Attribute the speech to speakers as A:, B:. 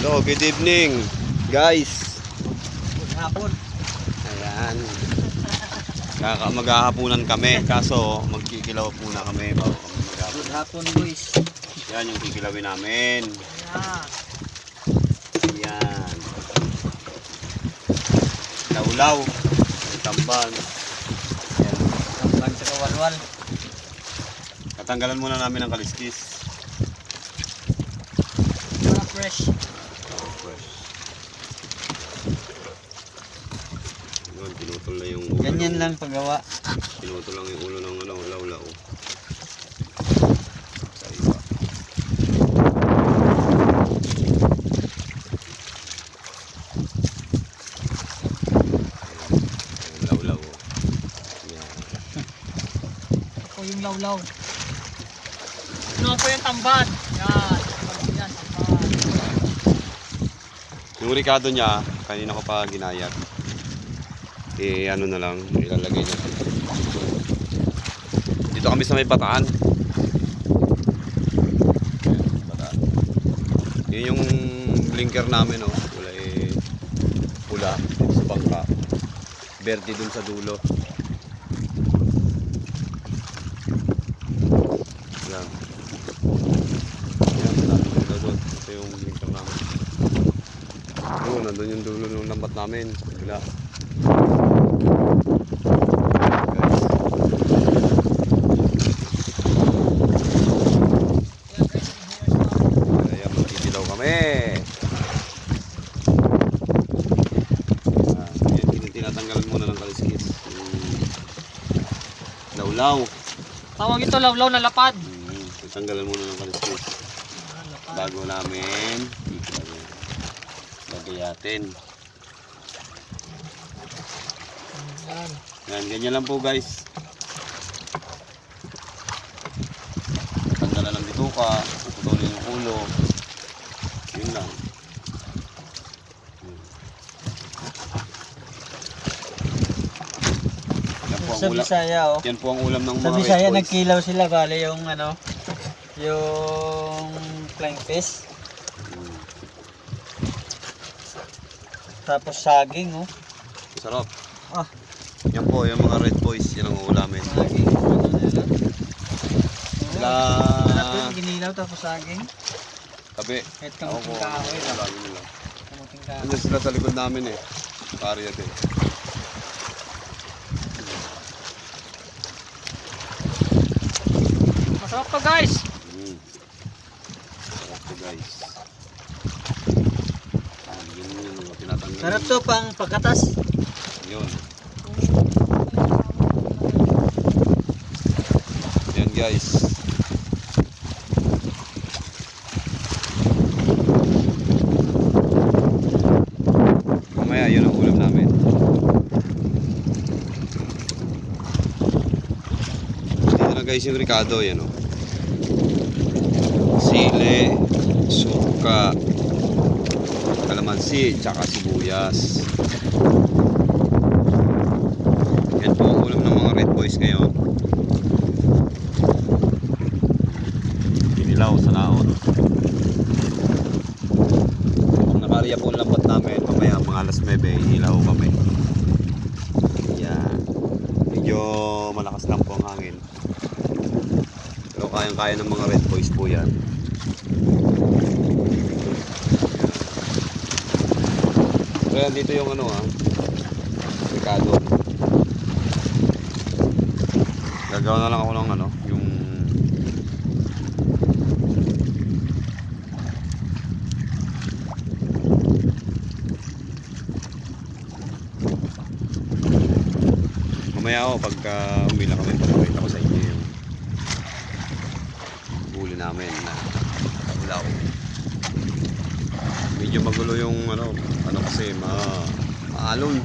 A: So, good evening, guys.
B: Good hapon.
A: Ayan. Maghahapunan kami, kaso magkikilaw muna kami bago kami maghapon.
B: Good hapon, boys.
A: Yan yung kikilawin namin.
B: Ayan.
A: Ayan. Laulaw. May tamban. Ayan.
B: Tamban sa kawalwal.
A: Katanggalan muna namin ang kaliskis.
B: Para fresh.
A: Yun, pinutol na yung ulo.
B: Ganyan lang paggawa.
A: Pinutol lang yung ulo ng laulaw. Sa iba. Yung laulaw. Yan.
B: Ako yung lawlaw. Ano po yung tamban? Yan. Yan, tamban.
A: Yung ricado niya, kanina ko pa ginayat. Ano na lang, ilalagay niya. Dito kami sa may bataan. Bataan. Yun yung blinker namin, oh. Kulay pula dito sa bangka. Verde dun sa dulo. Yan. Yan, nandun doon. Ito yung blinker namin. Doon, nandun yung dulo ng lambat namin. Bila. Kaya magkikilaw kami. Yan, tinatanggalan muna ng kaliskis. Laulaw.
B: Tawag ito lawlaw na lapad.
A: Tinatanggalan muna ng kaliskis. Bago namin lagayatin.
B: Yan.
A: Yan, ganyan lang po, guys. Tanggalan ng bituka, puputulin yung ulo. Yun lang. Yan po ang
B: Sa
A: ulam.
B: Bisaya, oh.
A: Yan po ang ulam ng
B: Sa
A: mga
B: Bisaya,
A: red boys.
B: nagkilaw sila. Bale yung ano, yung flying fish. Tapos saging, oh.
A: Sarap.
B: Ah,
A: Yan po, yung mga red boys, yan ang ulamin.
B: saging. Ano nila?
A: Sila...
B: Sarap yung ginilaw tapos saging.
A: Tabi.
B: Kahit
A: Ako po,
B: kamuting kahoy.
A: lagi nila.
B: Kamuting kahoy.
A: Andyan sila sa likod namin eh. Pariya din.
B: Masarap to, guys.
A: Sarap to, guys. Yun yung tinatanggal.
B: Sarap to pang pagkatas.
A: Yun. Yan, guys. Mamaya, yun ang ulam namin. Dito na guys yung ricado, yan o. Sile, suka, kalamansi, tsaka sibuyas. Yan po ang ulam ng mga red boys ngayon. Kinilaw sa naon. Nakariya po ang lambat namin. Mamaya mga alas 9, hilaw kami. Yan. Medyo malakas lang po ang hangin. Pero kayang-kaya ng mga red boys po yan. Kaya dito yung ano ricado. Gagawa na lang ako ng ano, yung mamaya ako pagka umila kami, papakita ko sa inyo yung huli namin na ulaw. Medyo magulo yung ano kasi maalon.